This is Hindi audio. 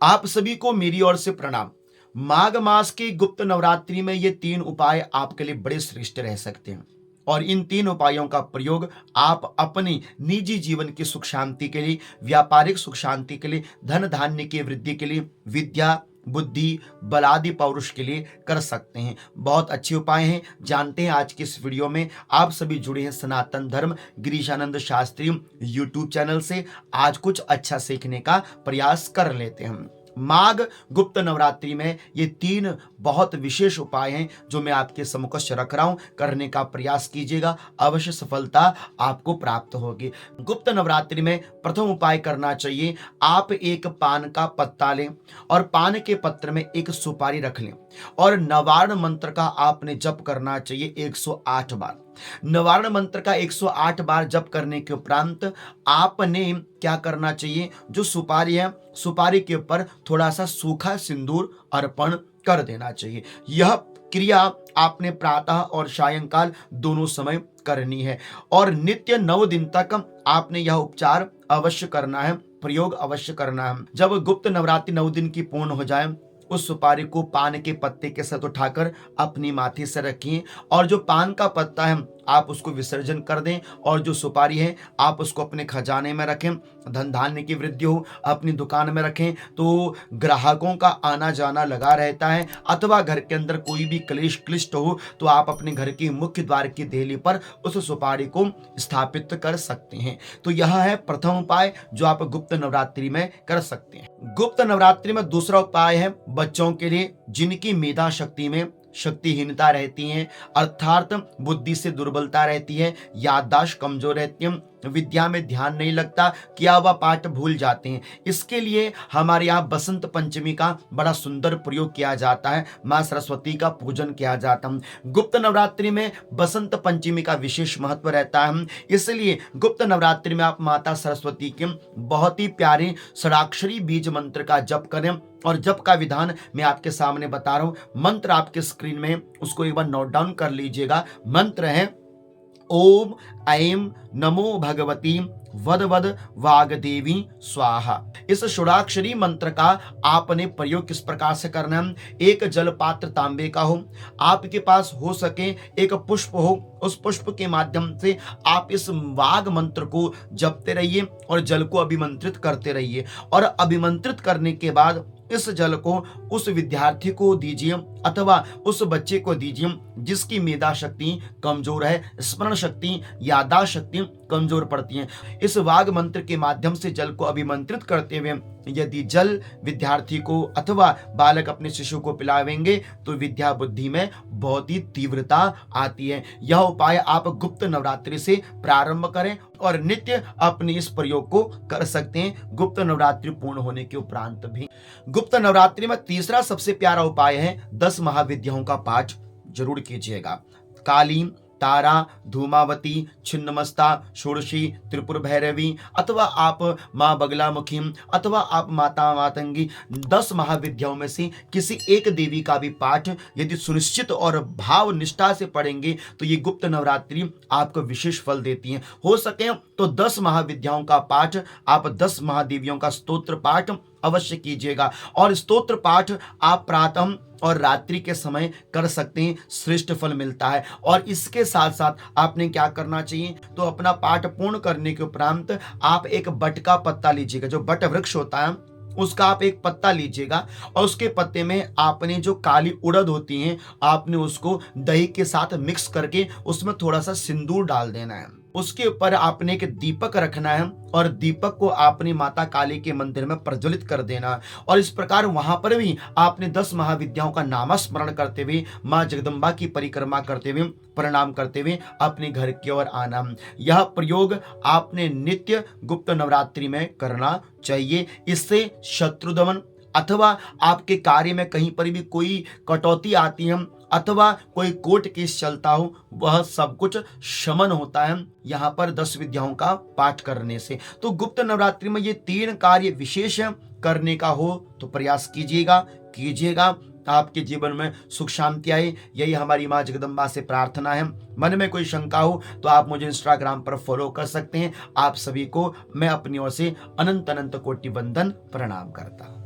आप सभी को मेरी ओर से प्रणाम। माघ मास के गुप्त नवरात्रि में ये 3 उपाय आपके लिए बड़े श्रेष्ठ रह सकते हैं और इन 3 उपायों का प्रयोग आप अपनी निजी जीवन की सुख शांति के लिए, व्यापारिक सुख शांति के लिए, धन धान्य की वृद्धि के लिए, विद्या, बुद्धि, बल आदि पौरुष के लिए कर सकते हैं। बहुत अच्छे उपाय हैं, जानते हैं आज की इस वीडियो में। आप सभी जुड़े हैं सनातन धर्म गिरीशानंद शास्त्री यूट्यूब चैनल से। आज कुछ अच्छा सीखने का प्रयास कर लेते हैं। माघ गुप्त नवरात्रि में ये 3 बहुत विशेष उपाय हैं जो मैं आपके समक्ष रख रहा हूं। करने का प्रयास कीजिएगा, अवश्य सफलता आपको प्राप्त होगी। गुप्त नवरात्रि में प्रथम उपाय करना चाहिए, आप एक पान का पत्ता लें और पान के पत्र में एक सुपारी रख लें और नवारण मंत्र का आपने जप करना चाहिए 108 बार। नवारण मंत्र का 108 बार जप करने के उपरांत आपने क्या करना चाहिए, जो सुपारी है, सुपारी के ऊपर थोड़ा सा सूखा सिंदूर अर्पण कर देना चाहिए। यह क्रिया आपने प्रातः और सायंकाल दोनों समय करनी है और नित्य 9 दिन तक आपने यह उपचार अवश्य करना है, प्रयोग अवश्य करना है। जब गुप्त नवरात्रि 9 दिन की पूर्ण हो जाए, उस सुपारी को पान के पत्ते के साथ उठाकर अपनी माथे से रखिए और जो पान का पत्ता है आप उसको विसर्जन कर दें और जो सुपारी है आप उसको अपने खजाने में रखें। धन धान्य की वृद्धि हो, अपनी दुकान में रखें तो ग्राहकों का आना जाना लगा रहता है, अथवा घर के अंदर कोई भी क्लेश क्लिष्ट हो तो आप अपने घर की मुख्य द्वार की देहली पर उस सुपारी को स्थापित कर सकते हैं। तो यह है प्रथम उपाय जो आप गुप्त नवरात्रि में कर सकते हैं। गुप्त नवरात्रि में दूसरा उपाय है बच्चों के लिए जिनकी मेधा शक्ति में शक्तिहीनता रहती है, अर्थात बुद्धि से दुर्बलता रहती है, याददाश्त कमजोर रहती है, विद्या में ध्यान नहीं लगता, किया हुआ पाठ भूल जाते हैं। इसके लिए हमारे यहाँ बसंत पंचमी का बड़ा सुंदर प्रयोग किया जाता है, माँ सरस्वती का पूजन किया जाता है। गुप्त नवरात्रि में बसंत पंचमी का विशेष महत्व रहता है, इसलिए गुप्त नवरात्रि में आप माता सरस्वती के बहुत ही प्यारे षडाक्षरी बीज मंत्र का जप करें और जप का विधान मैं आपके सामने बता रहा हूं। मंत्र आपके स्क्रीन में, उसको एक बार नोट डाउन कर लीजिएगा। मंत्र है ओम ऐं नमो भगवती वद वद वागदेवी स्वाहा। इस षोडाक्षरी मंत्र का आपने प्रयोग किस प्रकार से करना है, एक जल पात्र तांबे का हो, आपके पास हो सके एक पुष्प हो, उस पुष्प के माध्यम से आप इस वाग मंत्र को जपते रहिए और जल को अभिमंत्रित करते रहिए और अभिमंत्रित करने के बाद इस जल को उस विद्यार्थी को दीजिए अथवा उस बच्चे को दीजिए जिसकी मेधा शक्ति कमजोर है, स्मरण शक्ति, याददाश्त शक्ति कमजोर पड़ती है। इस वाग मंत्र के माध्यम से जल को अभिमंत्रित करते हुए यदि जल विद्यार्थी को अथवा बालक अपने शिशु को पिलावेंगे तो विद्या बुद्धि में बहुत ही तीव्रता आती है। यह उपाय आप गुप्त नवरात्रि से प्रारंभ करें और नित्य अपने इस प्रयोग को कर सकते हैं गुप्त नवरात्रि पूर्ण होने के उपरांत भी। गुप्त नवरात्रि में तीसरा सबसे प्यारा उपाय है 10 महाविद्याओं का पाठ जरूर कीजिएगा। काली, तारा, धूमावती, छिन्नमस्ता, षोडशी, त्रिपुर भैरवी अथवा आप माँ बगलामुखी अथवा आप माता मातंगी, 10 महाविद्याओं में से किसी एक देवी का भी पाठ यदि सुनिश्चित और भाव निष्ठा से पढ़ेंगे तो ये गुप्त नवरात्रि आपको विशेष फल देती है। हो सके तो 10 महाविद्याओं का पाठ, आप 10 महादेवियों का स्तोत्र पाठ अवश्य कीजिएगा और स्तोत्र पाठ आप प्रातः और रात्रि के समय कर सकते हैं, श्रेष्ठ फल मिलता है। और इसके साथ साथ आपने क्या करना चाहिए, तो अपना पाठ पूर्ण करने के उपरांत आप एक बट का पत्ता लीजिएगा, जो बट वृक्ष होता है उसका आप एक पत्ता लीजिएगा और उसके पत्ते में आपने जो काली उड़द होती है आपने उसको दही के साथ मिक्स करके उसमें थोड़ा सा सिंदूर डाल देना है। उसके ऊपर आपने एक दीपक रखना है और दीपक को आपने माता काली के मंदिर में प्रज्वलित कर देना और इस प्रकार वहां पर भी आपने 10 महाविद्याओं का नामस्मरण करते हुए मां जगदम्बा की परिक्रमा करते हुए प्रणाम करते हुए अपने घर की ओर आना। यह प्रयोग आपने नित्य गुप्त नवरात्रि में करना चाहिए। इससे शत्रुदमन अथवा आपके कार्य में कहीं पर भी कोई कटौती आती है अथवा कोई कोर्ट केस चलता हो, वह सब कुछ शमन होता है यहाँ पर 10 विद्याओं का पाठ करने से। तो गुप्त नवरात्रि में ये 3 कार्य विशेष करने का हो तो प्रयास कीजिएगा। आपके जीवन में सुख शांति आए, यही हमारी माँ जगदम्बा से प्रार्थना है। मन में कोई शंका हो तो आप मुझे इंस्टाग्राम पर फॉलो कर सकते हैं। आप सभी को मैं अपनी ओर से अनंत अनंत कोटि वंदन प्रणाम करता हूं।